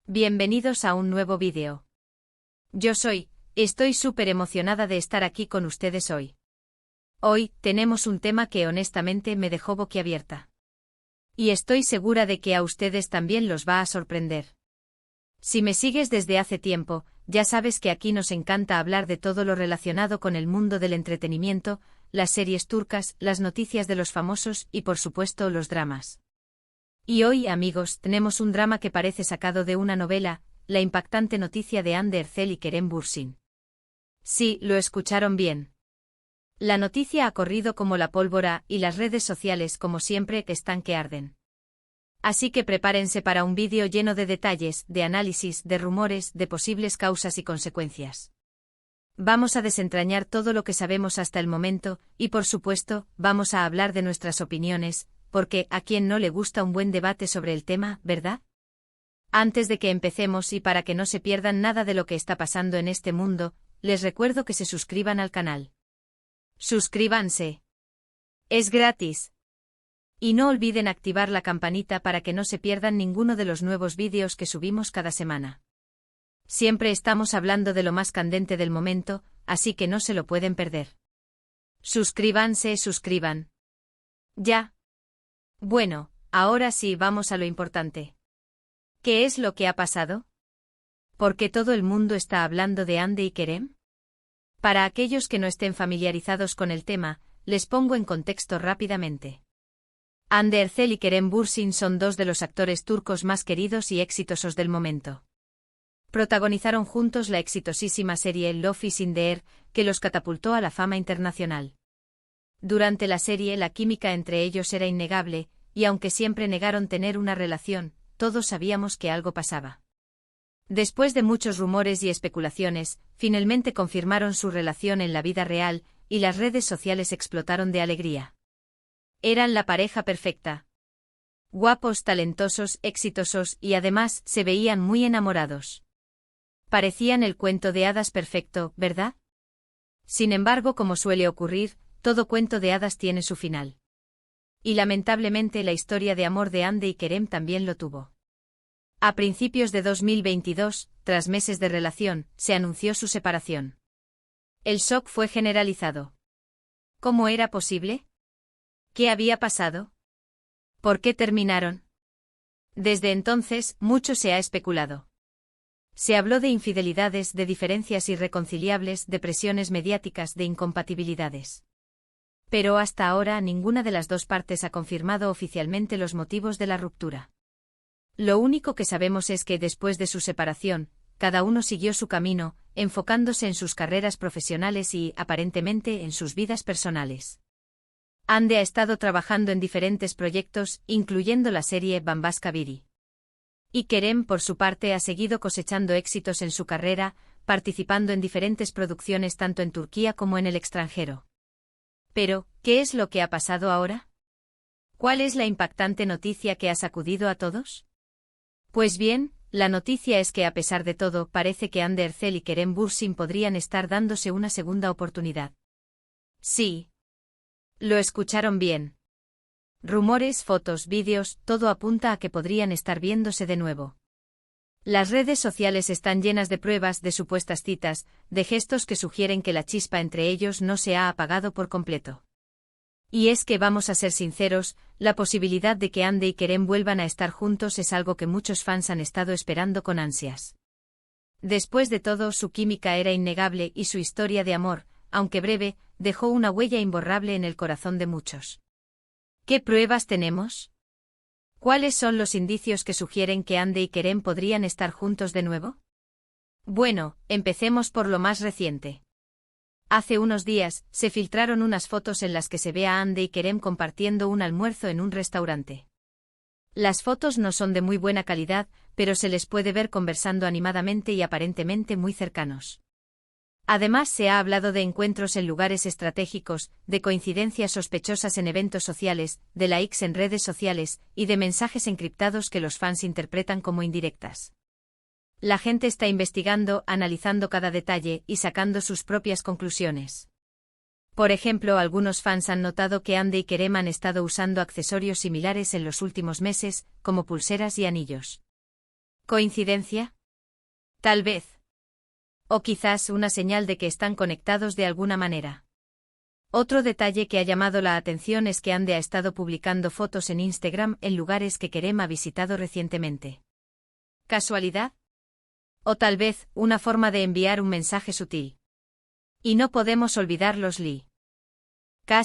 Bienvenidos a un nuevo vídeo. Estoy súper emocionada de estar aquí con ustedes hoy. Hoy, tenemos un tema que honestamente me dejó boquiabierta. Y estoy segura de que a ustedes también los va a sorprender. Si me sigues desde hace tiempo, ya sabes que aquí nos encanta hablar de todo lo relacionado con el mundo del entretenimiento, las series turcas, las noticias de los famosos y por supuesto los dramas. Y hoy, amigos, tenemos un drama que parece sacado de una novela, la impactante noticia de Hande Erçel y Kerem Bürsin. Sí, lo escucharon bien. La noticia ha corrido como la pólvora y las redes sociales, como siempre, están que arden. Así que prepárense para un vídeo lleno de detalles, de análisis, de rumores, de posibles causas y consecuencias. Vamos a desentrañar todo lo que sabemos hasta el momento, y por supuesto, vamos a hablar de nuestras opiniones, porque ¿a quién no le gusta un buen debate sobre el tema, verdad? Antes de que empecemos y para que no se pierdan nada de lo que está pasando en este mundo, les recuerdo que se suscriban al canal. Suscríbanse. Es gratis. Y no olviden activar la campanita para que no se pierdan ninguno de los nuevos vídeos que subimos cada semana. Siempre estamos hablando de lo más candente del momento, así que no se lo pueden perder. Suscriban. Ya. Bueno, ahora sí vamos a lo importante. ¿Qué es lo que ha pasado? ¿Por qué todo el mundo está hablando de Hande y Kerem? Para aquellos que no estén familiarizados con el tema, les pongo en contexto rápidamente. Hande Erçel y Kerem Bürsin son dos de los actores turcos más queridos y exitosos del momento. Protagonizaron juntos la exitosísima serie Love is in the Air, que los catapultó a la fama internacional. Durante la serie la química entre ellos era innegable, y aunque siempre negaron tener una relación, todos sabíamos que algo pasaba. Después de muchos rumores y especulaciones, finalmente confirmaron su relación en la vida real, y las redes sociales explotaron de alegría. Eran la pareja perfecta. Guapos, talentosos, exitosos y además se veían muy enamorados. Parecían el cuento de hadas perfecto, ¿verdad? Sin embargo, como suele ocurrir, todo cuento de hadas tiene su final. Y lamentablemente la historia de amor de Hande y Kerem también lo tuvo. A principios de 2022, tras meses de relación, se anunció su separación. El shock fue generalizado. ¿Cómo era posible? ¿Qué había pasado? ¿Por qué terminaron? Desde entonces, mucho se ha especulado. Se habló de infidelidades, de diferencias irreconciliables, de presiones mediáticas, de incompatibilidades. Pero hasta ahora ninguna de las dos partes ha confirmado oficialmente los motivos de la ruptura. Lo único que sabemos es que después de su separación, cada uno siguió su camino, enfocándose en sus carreras profesionales y, aparentemente, en sus vidas personales. Hande ha estado trabajando en diferentes proyectos, incluyendo la serie Bambaşka Biri. Y Kerem, por su parte, ha seguido cosechando éxitos en su carrera, participando en diferentes producciones tanto en Turquía como en el extranjero. Pero, ¿qué es lo que ha pasado ahora? ¿Cuál es la impactante noticia que ha sacudido a todos? Pues bien, la noticia es que a pesar de todo parece que Hande Erçel y Kerem Bürsin podrían estar dándose una segunda oportunidad. Sí. Lo escucharon bien. Rumores, fotos, vídeos, todo apunta a que podrían estar viéndose de nuevo. Las redes sociales están llenas de pruebas de supuestas citas, de gestos que sugieren que la chispa entre ellos no se ha apagado por completo. Y es que vamos a ser sinceros, la posibilidad de que Hande y Kerem vuelvan a estar juntos es algo que muchos fans han estado esperando con ansias. Después de todo, su química era innegable y su historia de amor, aunque breve, dejó una huella imborrable en el corazón de muchos. ¿Qué pruebas tenemos? ¿Cuáles son los indicios que sugieren que Hande y Kerem podrían estar juntos de nuevo? Bueno, empecemos por lo más reciente. Hace unos días, se filtraron unas fotos en las que se ve a Hande y Kerem compartiendo un almuerzo en un restaurante. Las fotos no son de muy buena calidad, pero se les puede ver conversando animadamente y aparentemente muy cercanos. Además, se ha hablado de encuentros en lugares estratégicos, de coincidencias sospechosas en eventos sociales, de likes en redes sociales, y de mensajes encriptados que los fans interpretan como indirectas. La gente está investigando, analizando cada detalle y sacando sus propias conclusiones. Por ejemplo, algunos fans han notado que Hande y Kerem han estado usando accesorios similares en los últimos meses, como pulseras y anillos. ¿Coincidencia? Tal vez. O quizás una señal de que están conectados de alguna manera. Otro detalle que ha llamado la atención es que Ande ha estado publicando fotos en Instagram en lugares que Kerem ha visitado recientemente. ¿Casualidad? O tal vez, una forma de enviar un mensaje sutil. Y no podemos olvidar los likes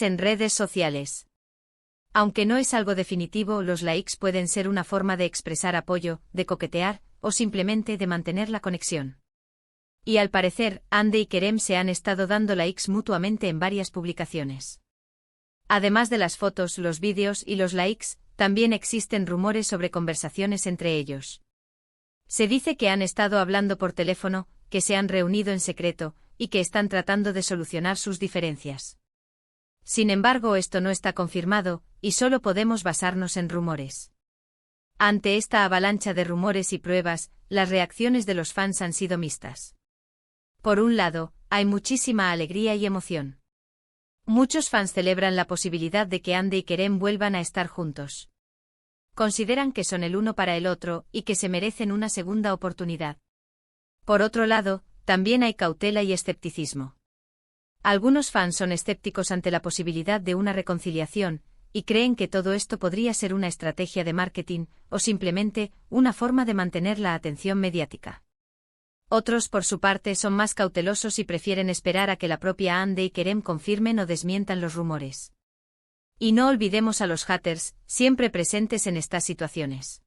en redes sociales. Aunque no es algo definitivo, los likes pueden ser una forma de expresar apoyo, de coquetear, o simplemente de mantener la conexión. Y al parecer, Ande y Kerem se han estado dando likes mutuamente en varias publicaciones. Además de las fotos, los vídeos y los likes, también existen rumores sobre conversaciones entre ellos. Se dice que han estado hablando por teléfono, que se han reunido en secreto, y que están tratando de solucionar sus diferencias. Sin embargo, esto no está confirmado, y solo podemos basarnos en rumores. Ante esta avalancha de rumores y pruebas, las reacciones de los fans han sido mixtas. Por un lado, hay muchísima alegría y emoción. Muchos fans celebran la posibilidad de que Ande y Kerem vuelvan a estar juntos. Consideran que son el uno para el otro y que se merecen una segunda oportunidad. Por otro lado, también hay cautela y escepticismo. Algunos fans son escépticos ante la posibilidad de una reconciliación, y creen que todo esto podría ser una estrategia de marketing, o simplemente, una forma de mantener la atención mediática. Otros, por su parte, son más cautelosos y prefieren esperar a que la propia Ande y Kerem confirmen o desmientan los rumores. Y no olvidemos a los haters, siempre presentes en estas situaciones.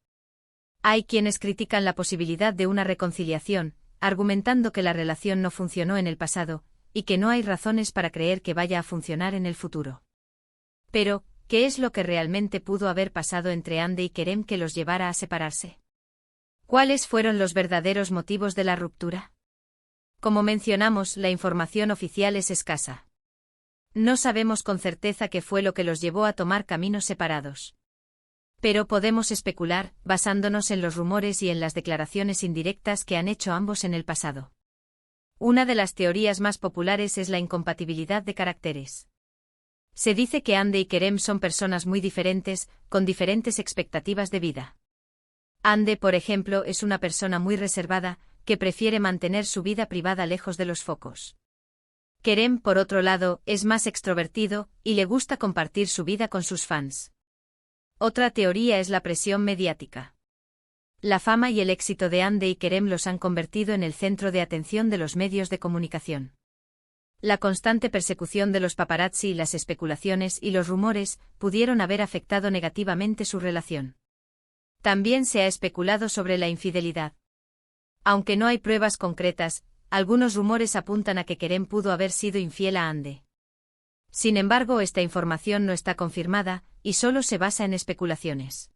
Hay quienes critican la posibilidad de una reconciliación, argumentando que la relación no funcionó en el pasado, y que no hay razones para creer que vaya a funcionar en el futuro. Pero, ¿qué es lo que realmente pudo haber pasado entre Ande y Kerem que los llevara a separarse? ¿Cuáles fueron los verdaderos motivos de la ruptura? Como mencionamos, la información oficial es escasa. No sabemos con certeza qué fue lo que los llevó a tomar caminos separados. Pero podemos especular, basándonos en los rumores y en las declaraciones indirectas que han hecho ambos en el pasado. Una de las teorías más populares es la incompatibilidad de caracteres. Se dice que Ande y Kerem son personas muy diferentes, con diferentes expectativas de vida. Ande, por ejemplo, es una persona muy reservada, que prefiere mantener su vida privada lejos de los focos. Kerem, por otro lado, es más extrovertido, y le gusta compartir su vida con sus fans. Otra teoría es la presión mediática. La fama y el éxito de Ande y Kerem los han convertido en el centro de atención de los medios de comunicación. La constante persecución de los paparazzi y las especulaciones y los rumores pudieron haber afectado negativamente su relación. También se ha especulado sobre la infidelidad. Aunque no hay pruebas concretas, algunos rumores apuntan a que Kerem pudo haber sido infiel a Ande. Sin embargo, esta información no está confirmada, y solo se basa en especulaciones.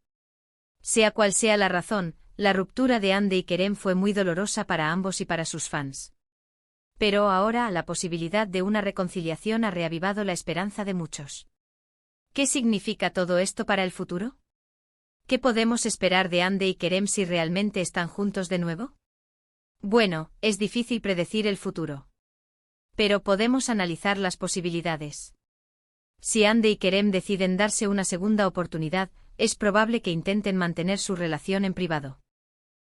Sea cual sea la razón, la ruptura de Ande y Kerem fue muy dolorosa para ambos y para sus fans. Pero ahora la posibilidad de una reconciliación ha reavivado la esperanza de muchos. ¿Qué significa todo esto para el futuro? ¿Qué podemos esperar de Ande y Kerem si realmente están juntos de nuevo? Bueno, es difícil predecir el futuro. Pero podemos analizar las posibilidades. Si Ande y Kerem deciden darse una segunda oportunidad, es probable que intenten mantener su relación en privado.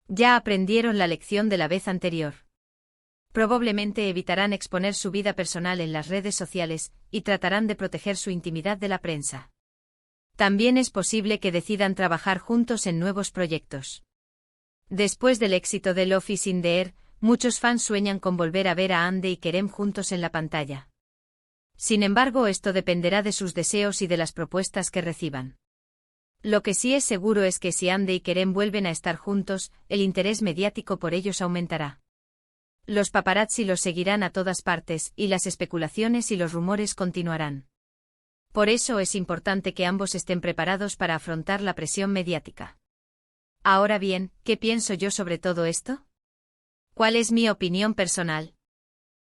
Ya aprendieron la lección de la vez anterior. Probablemente evitarán exponer su vida personal en las redes sociales, y tratarán de proteger su intimidad de la prensa. También es posible que decidan trabajar juntos en nuevos proyectos. Después del éxito de Love is in the Air, muchos fans sueñan con volver a ver a Ande y Kerem juntos en la pantalla. Sin embargo, esto dependerá de sus deseos y de las propuestas que reciban. Lo que sí es seguro es que si Ande y Kerem vuelven a estar juntos, el interés mediático por ellos aumentará. Los paparazzi los seguirán a todas partes, y las especulaciones y los rumores continuarán. Por eso es importante que ambos estén preparados para afrontar la presión mediática. Ahora bien, ¿qué pienso yo sobre todo esto? ¿Cuál es mi opinión personal?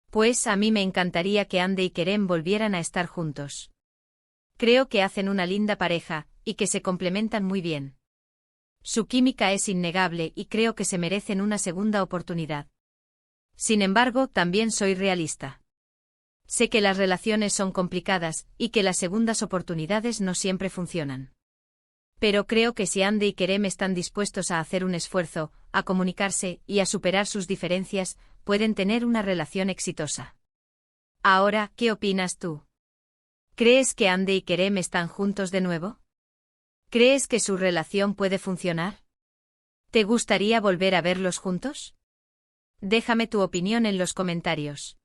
Pues a mí me encantaría que Ande y Kerem volvieran a estar juntos. Creo que hacen una linda pareja, y que se complementan muy bien. Su química es innegable y creo que se merecen una segunda oportunidad. Sin embargo, también soy realista. Sé que las relaciones son complicadas, y que las segundas oportunidades no siempre funcionan. Pero creo que si Andy y Kerem están dispuestos a hacer un esfuerzo, a comunicarse y a superar sus diferencias, pueden tener una relación exitosa. Ahora, ¿qué opinas tú? ¿Crees que Andy y Kerem están juntos de nuevo? ¿Crees que su relación puede funcionar? ¿Te gustaría volver a verlos juntos? Déjame tu opinión en los comentarios.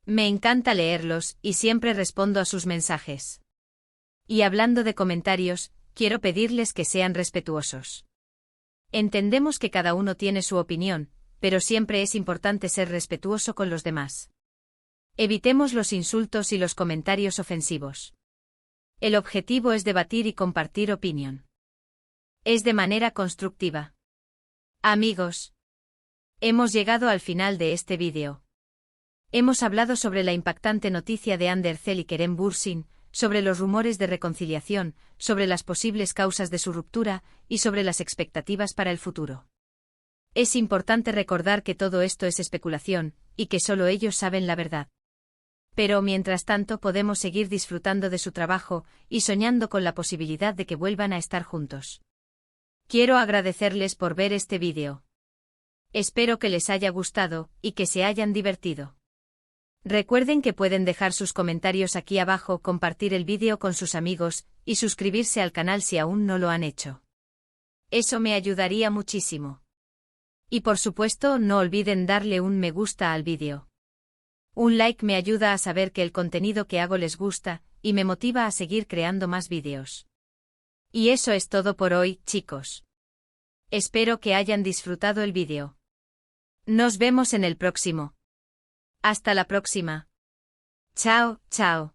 Me encanta leerlos y siempre respondo a sus mensajes. Y hablando de comentarios, quiero pedirles que sean respetuosos. Entendemos que cada uno tiene su opinión, pero siempre es importante ser respetuoso con los demás. Evitemos los insultos y los comentarios ofensivos. El objetivo es debatir y compartir opinión. Es de manera constructiva. Amigos, hemos llegado al final de este vídeo. Hemos hablado sobre la impactante noticia de Ander Zel y Kerem Bürsin, sobre los rumores de reconciliación, sobre las posibles causas de su ruptura y sobre las expectativas para el futuro. Es importante recordar que todo esto es especulación y que solo ellos saben la verdad. Pero mientras tanto podemos seguir disfrutando de su trabajo y soñando con la posibilidad de que vuelvan a estar juntos. Quiero agradecerles por ver este vídeo. Espero que les haya gustado y que se hayan divertido. Recuerden que pueden dejar sus comentarios aquí abajo, compartir el vídeo con sus amigos y suscribirse al canal si aún no lo han hecho. Eso me ayudaría muchísimo. Y por supuesto no olviden darle un me gusta al vídeo. Un like me ayuda a saber que el contenido que hago les gusta y me motiva a seguir creando más vídeos. Y eso es todo por hoy, chicos. Espero que hayan disfrutado el vídeo. Nos vemos en el próximo. Hasta la próxima. Chao, chao.